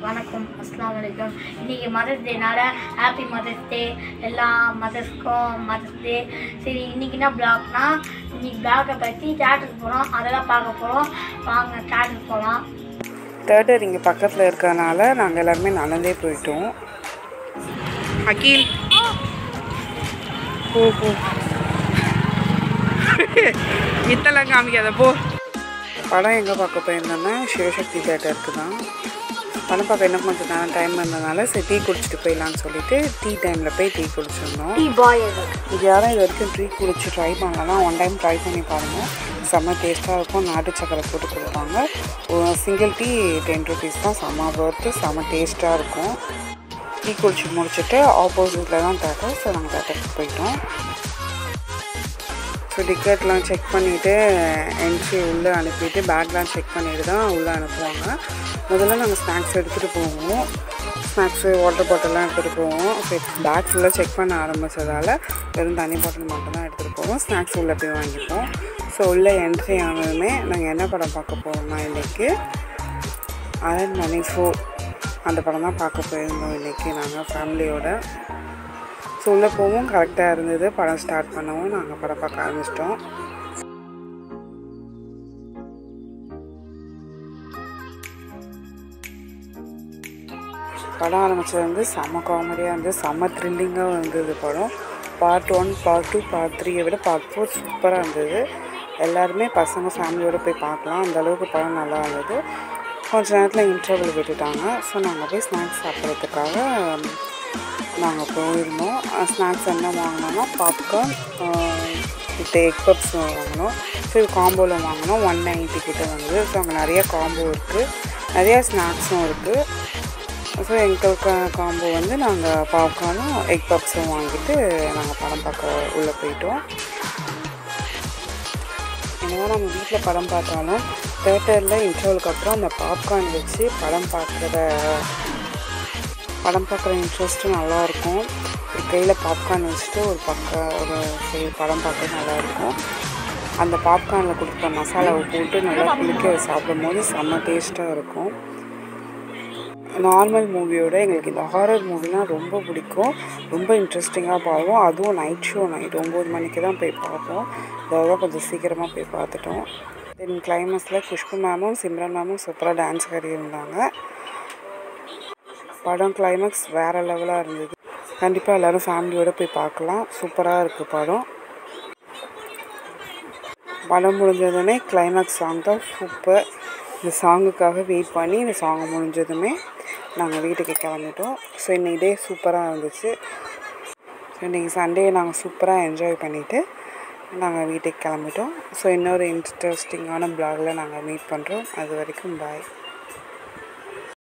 வணக்கம், அஸ்ஸலாமு அலைக்கும். இன்றைக்கி மதர்ஸ் டேனால ஹாப்பி மதர்ஸ் டே. எல்லா மதர்ஸ்க்கும் மதர்ஸ் டே. சரி, இன்றைக்கி என்ன பிளாக்னா, இன்றைக்கி பிளாகை பற்றி தேட்டருக்கு போகிறோம், அதெல்லாம் பார்க்க போகிறோம். வாங்க தேட்டருக்கு போகலாம். தேட்டர் இங்கே பக்கத்தில் இருக்கிறதுனால நாங்கள் எல்லாருமே நடந்தே போயிட்டோம். அகில் போ போ இத்தெல்லாம் காமிக்காத போ. படம் எங்கே பார்க்க போயிருந்தோன்னா சிவசக்தி தேட்டருக்கு தான். படம் பார்க்க இன்னும் கொஞ்சம் நேரம் டைம் இருந்ததுனால சரி டீ குடிச்சிட்டு போயிடலான்னு சொல்லிட்டு டீ டைமில் போய் டீ குடிச்சிருந்தோம். இது யாரும் இது வரைக்கும் டீ குடிச்சு ட்ரை பண்ணலாம், ஒன் டைம் ட்ரை பண்ணி பாருங்கள். செம்ம டேஸ்ட்டாக இருக்கும். நாட்டு சக்கரை போட்டு கொடுப்பாங்க. சிங்கிள் டீ 10 rupees தான். செம்ம பொறுத்து செம்ம டேஸ்ட்டாக இருக்கும். டீ குடிச்சு முடிச்சுட்டு ஆப்போசிட்டில் தான் தேட்டர். ஸோ நாங்கள் தேட்டருக்கு போயிட்டோம். ஸோ டிக்கெட்லாம் செக் பண்ணிவிட்டு என்ட்ரி உள்ளே அனுப்பிட்டு பேக்லாம் செக் பண்ணிவிட்டு தான் உள்ளே அனுப்புவாங்க. முதல்ல நாங்கள் ஸ்நாக்ஸ் எடுத்துகிட்டு போவோம். ஸ்நாக்ஸு வாட்டர் பாட்டில்லாம் எடுத்துகிட்டு போவோம். ஸோ பேக் ஃபுல்லாக செக் பண்ண ஆரம்பித்ததால் வெறும் தண்ணி பாட்டில் மட்டும் தான் எடுத்துகிட்டு போவோம். ஸ்நாக்ஸ் உள்ளே போய் வாங்கிப்போம். ஸோ உள்ளே என்ட்ரி ஆனதுமே நாங்கள் என்ன படம் பார்க்க போகிறோம்னா இன்றைக்கி Iron Man 4 அந்த படம் தான் பார்க்க போயிருந்தோம் இன்றைக்கி நாங்கள் ஃபேமிலியோட. ஸோ உள்ளே போவோம், கரெக்டாக இருந்தது. படம் ஸ்டார்ட் பண்ணவும் நாங்கள் படம் பார்க்க ஆரம்பிச்சிட்டோம். படம் ஆரம்பித்தது வந்து செம்ம காமெடியாக இருந்தது, செம்ம த்ரில்லிங்காக இருந்தது படம். பார்ட் 1, பார்ட் 2, பார்ட் 3 விட பார்ட் 4 சூப்பராக இருந்தது. எல்லாருமே பசங்க ஃபேமிலியோடு போய் பார்க்கலாம், அந்தளவுக்கு படம் நல்லா இருந்தது. கொஞ்சம் நேரத்தில் இன்டர்வல் விட்டுட்டாங்க. ஸோ நாங்கள் போய் ஸ்நாக்ஸ் சாப்பிட்றதுக்காக நாங்கள் போயிருந்தோம். ஸ்நாக்ஸ் என்ன வாங்கினோன்னா பாப்கார்ன் வித் எக் பப்ஸ் வாங்கினோம். ஸோ இது காம்போவில் வாங்கினோம். 190 கிட்ட வந்தது. ஸோ அங்கே நிறைய காம்போ இருக்குது, நிறையா ஸ்நாக்ஸும் இருக்குது. ஸோ எங்களுக்கு காம்போ வந்து நாங்கள் பாப்கார்னும் எக் பப்ஸும் வாங்கிட்டு நாங்கள் படம் பார்க்க உள்ளே போயிட்டோம். என்னவோ நம்ம வீட்டில் படம் பார்த்தாலும் தேட்டரில் இன்டர்வலுக்கு அப்புறம் அந்த பாப்கார்ன் வச்சு படம் பார்க்குற இன்ட்ரெஸ்ட்டும் நல்லாயிருக்கும். ஒரு கையில் பாப்கார்ன் வச்சுட்டு ஒரு சைடு படம் பார்க்க நல்லாயிருக்கும். அந்த பாப்கார்னில் கொடுக்குற மசாலாவை போட்டு நல்லா குளிக்க சாப்பிடும் போது செம்ம டேஸ்ட்டாக இருக்கும். நார்மல் மூவியோட எங்களுக்கு இந்த ஹாரர் மூவிலாம் ரொம்ப பிடிக்கும். ரொம்ப இன்ட்ரெஸ்டிங்காக பார்ப்போம். அதுவும் நைட் 9 மணிக்கு தான் போய் பார்ப்போம். அதெல்லாம் கொஞ்சம் சீக்கிரமாக போய் பார்த்துட்டோம். தென் கிளைமேக்ஸில் குஷ்பு மேமும் சிம்ரன் மேமும் சூப்பராக டான்ஸ் ஆடி இருந்தாங்க. படம் கிளைமேக்ஸ் வேறு லெவலாக இருந்தது. கண்டிப்பாக எல்லோரும் ஃபேமிலியோடு போய் பார்க்கலாம். சூப்பராக இருக்குது படம். படம் முடிஞ்சதுமே கிளைமேக்ஸ் சாங் தான் சூப்பர். இந்த சாங்குக்காக வெயிட் பண்ணி இந்த சாங் முடிஞ்சதுமே நாங்கள் வீட்டுக்கு கிளம்பிட்டோம். ஸோ இன்றைக்கி டே சூப்பராக இருந்துச்சு. ஸோ இன்றைக்கி சண்டே நாங்கள் சூப்பராக என்ஜாய் பண்ணிவிட்டு நாங்கள் வீட்டுக்கு கிளம்பிட்டோம். ஸோ இன்னொரு இன்ட்ரெஸ்டிங்கான ப்ளாகில் நாங்கள் மீட் பண்ணுறோம். அது வரைக்கும் பாய்.